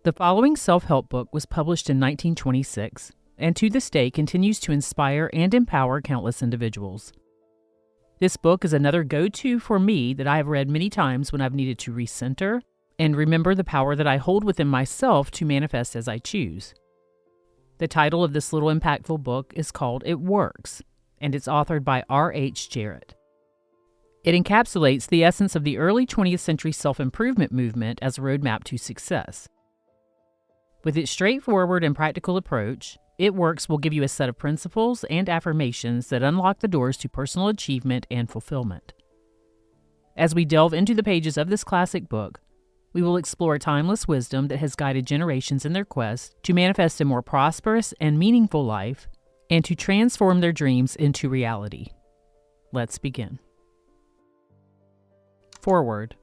The following self-help book was published in 1926 and to this day continues to inspire and empower countless individuals. This book is another go-to for me that I have read many times when I've needed to recenter and remember the power that I hold within myself to manifest as I choose. The title of this little impactful book is called It Works, and it's authored by R.H. Jarrett. It encapsulates the essence of the early 20th century self-improvement movement as a roadmap to success. With its straightforward and practical approach, It Works will give you a set of principles and affirmations that unlock the doors to personal achievement and fulfillment. As we delve into the pages of this classic book, we will explore timeless wisdom that has guided generations in their quest to manifest a more prosperous and meaningful life and to transform their dreams into reality. Let's begin. Forward.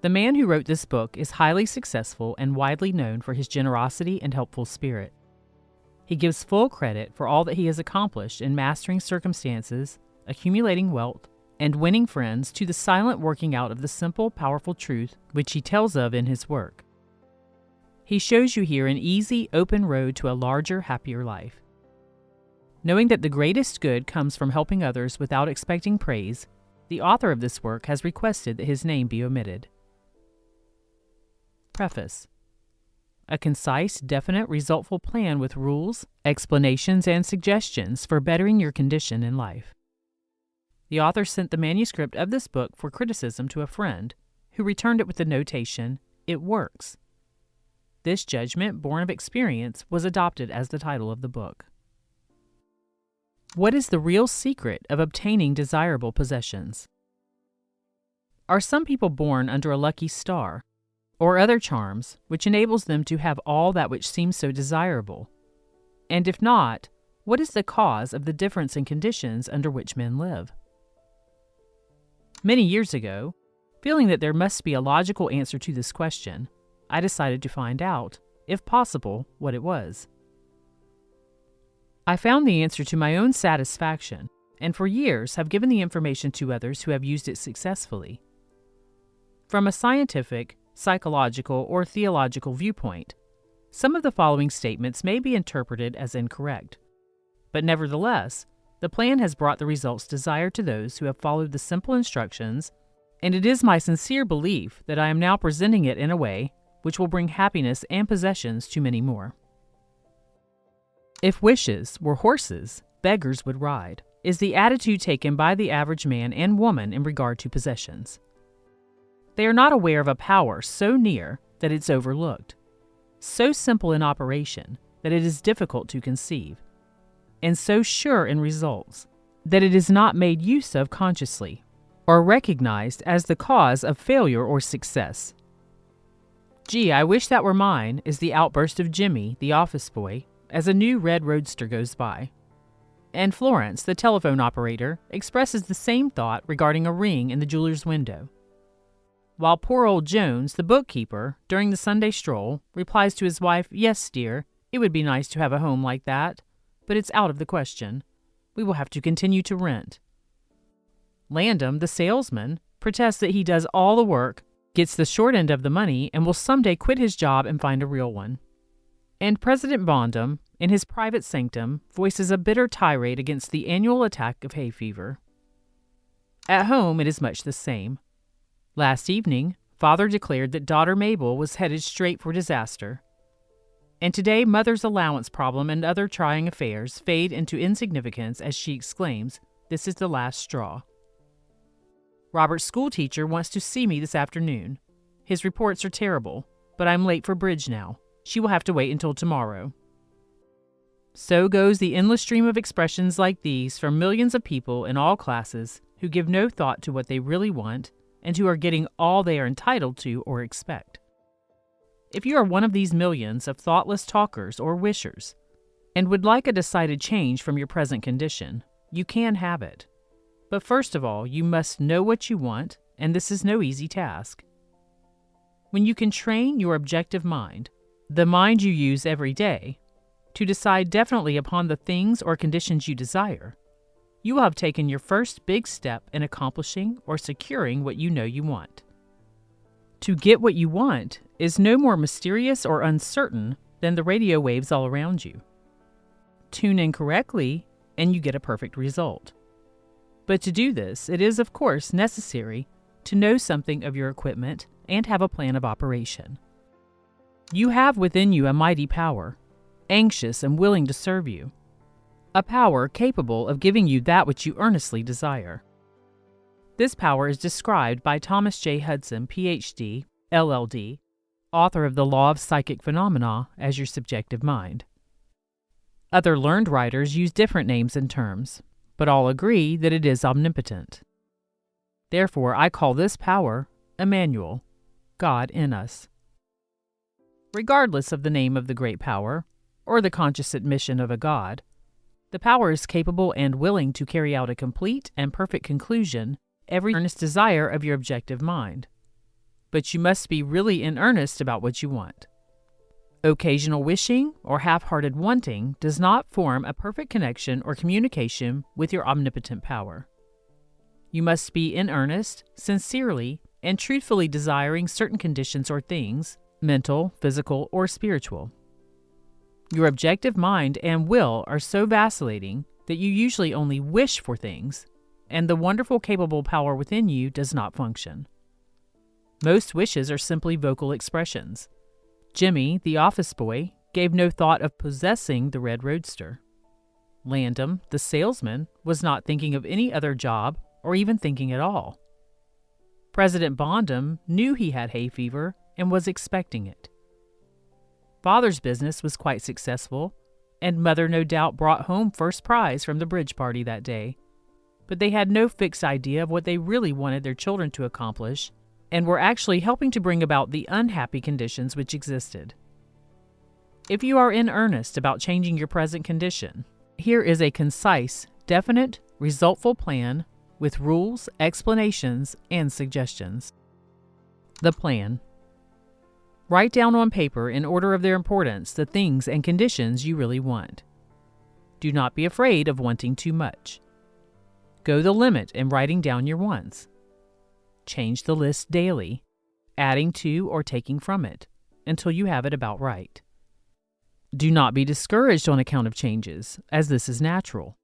The man who wrote this book is highly successful and widely known for his generosity and helpful spirit. He gives full credit for all that he has accomplished in mastering circumstances, accumulating wealth, and winning friends to the silent working out of the simple, powerful truth which he tells of in his work. He shows you here an easy, open road to a larger, happier life. Knowing that the greatest good comes from helping others without expecting praise, the author of this work has requested that his name be omitted. Preface. A concise, definite, resultful plan with rules, explanations, and suggestions for bettering your condition in life. The author sent the manuscript of this book for criticism to a friend, who returned it with the notation, "It works." This judgment, born of experience, was adopted as the title of the book. What is the real secret of obtaining desirable possessions? Are some people born under a lucky star, or other charms which enables them to have all that which seems so desirable? And if not, what is the cause of the difference in conditions under which men live? Many years ago, feeling that there must be a logical answer to this question, I decided to find out, if possible, what it was. I found the answer to my own satisfaction, and for years have given the information to others who have used it successfully. From a scientific, psychological, or theological viewpoint, some of the following statements may be interpreted as incorrect. But nevertheless, the plan has brought the results desired to those who have followed the simple instructions, and it is my sincere belief that I am now presenting it in a way which will bring happiness and possessions to many more. If wishes were horses, beggars would ride, is the attitude taken by the average man and woman in regard to possessions. They are not aware of a power so near that it's overlooked, so simple in operation that it is difficult to conceive, and so sure in results that it is not made use of consciously or recognized as the cause of failure or success. "Gee, I wish that were mine," is the outburst of Jimmy, the office boy, as a new red roadster goes by. And Florence, the telephone operator, expresses the same thought regarding a ring in the jeweler's window. While poor old Jones, the bookkeeper, during the Sunday stroll, replies to his wife, "Yes, dear, it would be nice to have a home like that, but it's out of the question. We will have to continue to rent." Landum, the salesman, protests that he does all the work, gets the short end of the money, and will someday quit his job and find a real one. And President Bondum, in his private sanctum, voices a bitter tirade against the annual attack of hay fever. At home, it is much the same. Last evening, father declared that daughter Mabel was headed straight for disaster. And today, mother's allowance problem and other trying affairs fade into insignificance as she exclaims, "This is the last straw." Robert's schoolteacher wants to see me this afternoon. His reports are terrible, but I'm late for bridge now. She will have to wait until tomorrow. So goes the endless stream of expressions like these from millions of people in all classes who give no thought to what they really want and who are getting all they are entitled to or expect. If you are one of these millions of thoughtless talkers or wishers and would like a decided change from your present condition, you can have it. But first of all, you must know what you want, and this is no easy task. When you can train your objective mind, the mind you use every day, to decide definitely upon the things or conditions you desire, you will have taken your first big step in accomplishing or securing what you know you want. To get what you want is no more mysterious or uncertain than the radio waves all around you. Tune in correctly, and you get a perfect result. But to do this, it is, of course, necessary to know something of your equipment and have a plan of operation. You have within you a mighty power, anxious and willing to serve you, a power capable of giving you that which you earnestly desire. This power is described by Thomas J. Hudson, Ph.D., LL.D., author of The Law of Psychic Phenomena, as your subjective mind. Other learned writers use different names and terms, but all agree that it is omnipotent. Therefore, I call this power Emmanuel, God in us. Regardless of the name of the great power, or the conscious admission of a God, the power is capable and willing to carry out a complete and perfect conclusion every earnest desire of your objective mind. But you must be really in earnest about what you want. Occasional wishing or half-hearted wanting does not form a perfect connection or communication with your omnipotent power. You must be in earnest, sincerely, and truthfully desiring certain conditions or things, mental, physical, or spiritual. Your objective mind and will are so vacillating that you usually only wish for things, and the wonderful capable power within you does not function. Most wishes are simply vocal expressions. Jimmy, the office boy, gave no thought of possessing the red roadster. Landon, the salesman, was not thinking of any other job or even thinking at all. President Bondum knew he had hay fever and was expecting it. Father's business was quite successful, and Mother no doubt brought home first prize from the bridge party that day. But they had no fixed idea of what they really wanted their children to accomplish, and were actually helping to bring about the unhappy conditions which existed. If you are in earnest about changing your present condition, here is a concise, definite, resultful plan with rules, explanations, and suggestions. The plan. Write down on paper, in order of their importance, the things and conditions you really want. Do not be afraid of wanting too much. Go the limit in writing down your wants. Change the list daily, adding to or taking from it, until you have it about right. Do not be discouraged on account of changes, as this is natural.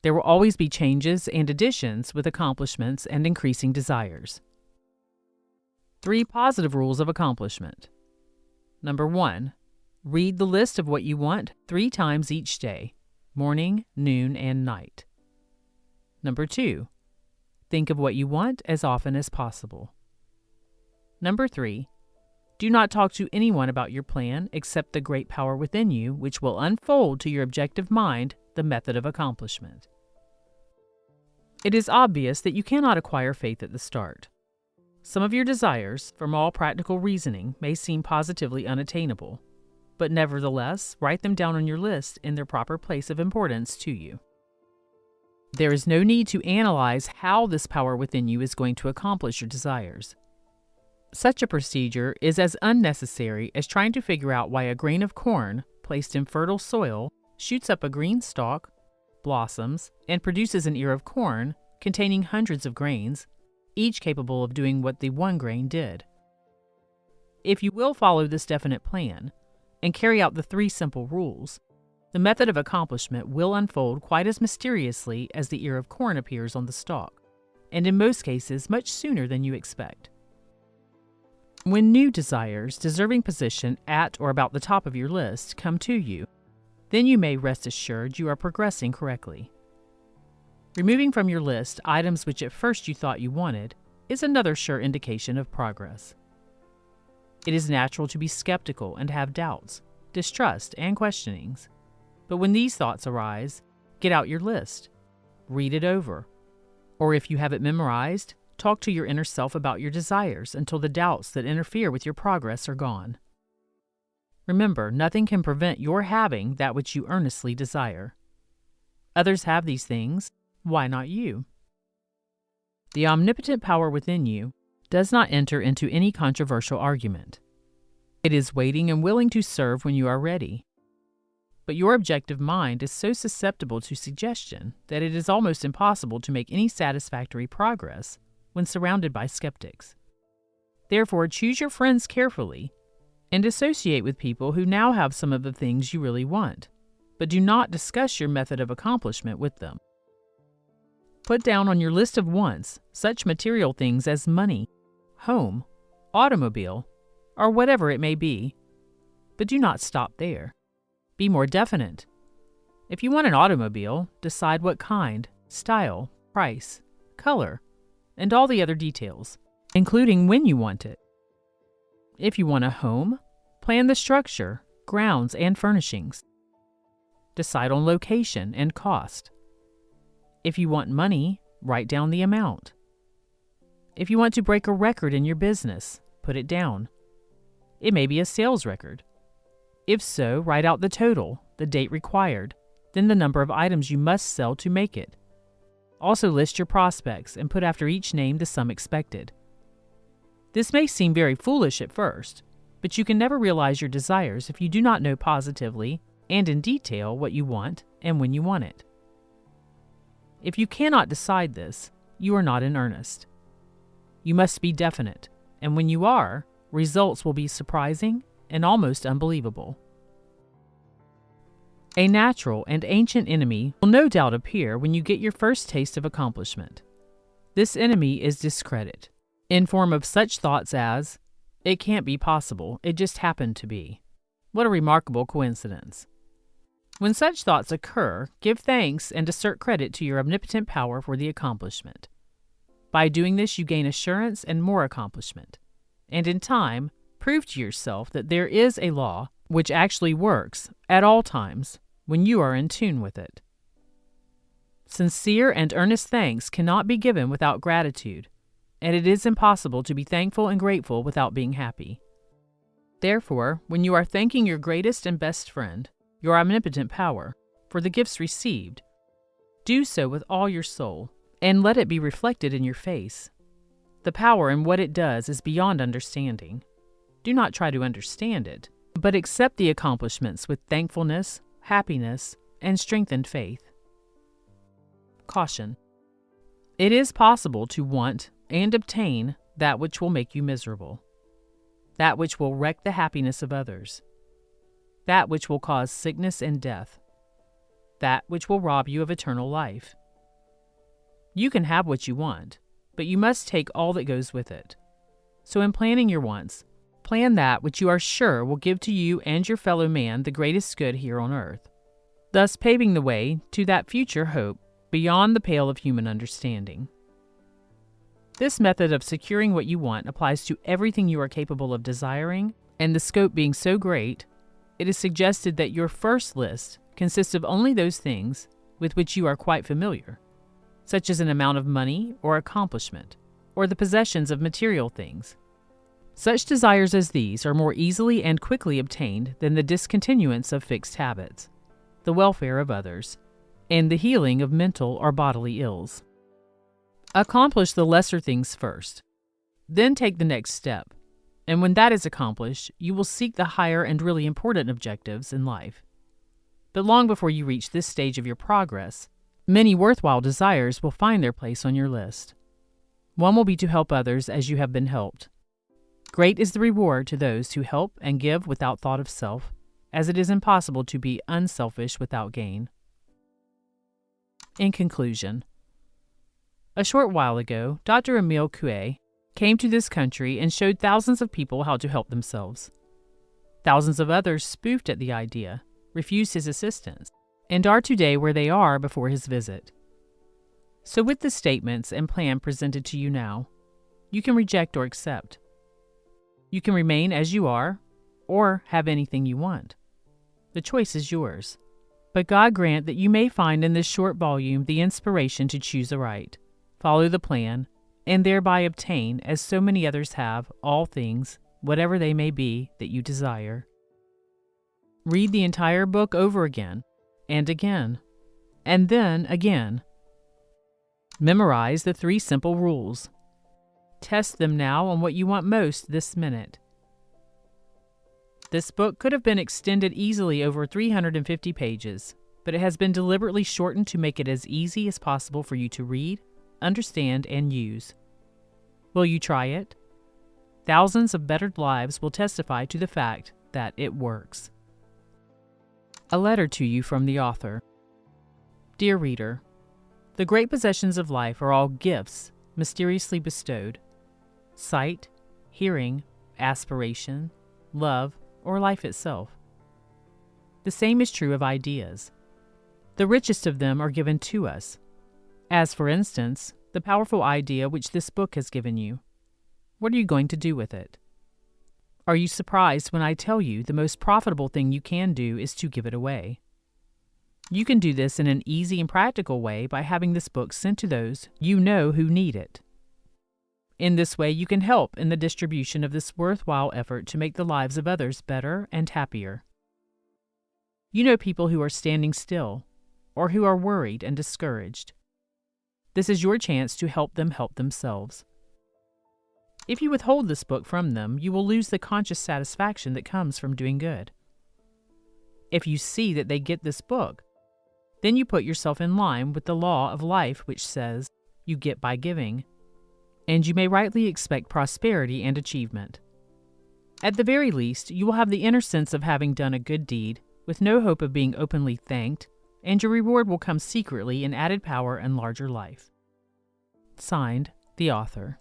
There will always be changes and additions with accomplishments and increasing desires. 3 positive rules of accomplishment. Number 1, read the list of what you want 3 times each day, morning, noon, and night. Number 2, think of what you want as often as possible. Number 3, do not talk to anyone about your plan except the great power within you, which will unfold to your objective mind the method of accomplishment. It is obvious that you cannot acquire faith at the start. Some of your desires, from all practical reasoning, may seem positively unattainable, but nevertheless, write them down on your list in their proper place of importance to you. There is no need to analyze how this power within you is going to accomplish your desires. Such a procedure is as unnecessary as trying to figure out why a grain of corn, placed in fertile soil, shoots up a green stalk, blossoms, and produces an ear of corn containing hundreds of grains, each capable of doing what the one grain did. If you will follow this definite plan and carry out the 3 simple rules, the method of accomplishment will unfold quite as mysteriously as the ear of corn appears on the stalk, and in most cases much sooner than you expect. When new desires, deserving position at or about the top of your list, come to you, then you may rest assured you are progressing correctly. Removing from your list items which at first you thought you wanted is another sure indication of progress. It is natural to be skeptical and have doubts, distrust, and questionings. But when these thoughts arise, get out your list, read it over, or if you have it memorized, talk to your inner self about your desires until the doubts that interfere with your progress are gone. Remember, nothing can prevent your having that which you earnestly desire. Others have these things, why not you? The omnipotent power within you does not enter into any controversial argument. It is waiting and willing to serve when you are ready. But your objective mind is so susceptible to suggestion that it is almost impossible to make any satisfactory progress when surrounded by skeptics. Therefore, choose your friends carefully and associate with people who now have some of the things you really want, but do not discuss your method of accomplishment with them. Put down on your list of wants such material things as money, home, automobile, or whatever it may be, but do not stop there. Be more definite. If you want an automobile, decide what kind, style, price, color, and all the other details, including when you want it. If you want a home, plan the structure, grounds, and furnishings. Decide on location and cost. If you want money, write down the amount. If you want to break a record in your business, put it down. It may be a sales record. If so, write out the total, the date required, then the number of items you must sell to make it. Also list your prospects and put after each name the sum expected. This may seem very foolish at first, but you can never realize your desires if you do not know positively and in detail what you want and when you want it. If you cannot decide this, you are not in earnest. You must be definite, and when you are, results will be surprising and almost unbelievable. A natural and ancient enemy will no doubt appear when you get your first taste of accomplishment. This enemy is discredit, in form of such thoughts as, "It can't be possible, it just happened to be. What a remarkable coincidence." When such thoughts occur, give thanks and assert credit to your omnipotent power for the accomplishment. By doing this, you gain assurance and more accomplishment, and in time, prove to yourself that there is a law which actually works at all times when you are in tune with it. Sincere and earnest thanks cannot be given without gratitude, and it is impossible to be thankful and grateful without being happy. Therefore, when you are thanking your greatest and best friend, your omnipotent power, for the gifts received, do so with all your soul, and let it be reflected in your face. The power in what it does is beyond understanding. Do not try to understand it, but accept the accomplishments with thankfulness, happiness, and strengthened faith. Caution. It is possible to want and obtain that which will make you miserable, that which will wreck the happiness of others, that which will cause sickness and death, that which will rob you of eternal life. You can have what you want, but you must take all that goes with it. So in planning your wants, plan that which you are sure will give to you and your fellow man the greatest good here on earth, thus paving the way to that future hope beyond the pale of human understanding. This method of securing what you want applies to everything you are capable of desiring, and the scope being so great, it is suggested that your first list consists of only those things with which you are quite familiar, such as an amount of money or accomplishment, or the possessions of material things. Such desires as these are more easily and quickly obtained than the discontinuance of fixed habits, the welfare of others, and the healing of mental or bodily ills. Accomplish the lesser things first, then take the next step, and when that is accomplished, you will seek the higher and really important objectives in life. But long before you reach this stage of your progress, many worthwhile desires will find their place on your list. One will be to help others as you have been helped. Great is the reward to those who help and give without thought of self, as it is impossible to be unselfish without gain. In conclusion, a short while ago, Dr. Emile Coué came to this country and showed thousands of people how to help themselves. Thousands of others spoofed at the idea, refused his assistance, and are today where they are before his visit. So with the statements and plan presented to you now, you can reject or accept. You can remain as you are, or have anything you want. The choice is yours. But God grant that you may find in this short volume the inspiration to choose aright, follow the plan, and thereby obtain, as so many others have, all things, whatever they may be, that you desire. Read the entire book over again, and then again. Memorize the 3 simple rules. Test them now on what you want most this minute. This book could have been extended easily over 350 pages, but it has been deliberately shortened to make it as easy as possible for you to read, understand, and use. Will you try it? Thousands of bettered lives will testify to the fact that it works. A letter to you from the author. Dear reader, the great possessions of life are all gifts mysteriously bestowed. Sight, hearing, aspiration, love, or life itself. The same is true of ideas. The richest of them are given to us, as for instance, the powerful idea which this book has given you. What are you going to do with it? Are you surprised when I tell you the most profitable thing you can do is to give it away? You can do this in an easy and practical way by having this book sent to those you know who need it. In this way, you can help in the distribution of this worthwhile effort to make the lives of others better and happier. You know people who are standing still, or who are worried and discouraged. This is your chance to help them help themselves. If you withhold this book from them, you will lose the conscious satisfaction that comes from doing good. If you see that they get this book, then you put yourself in line with the law of life which says, you get by giving, and you may rightly expect prosperity and achievement. At the very least, you will have the inner sense of having done a good deed, with no hope of being openly thanked, and your reward will come secretly in added power and larger life. Signed, the author.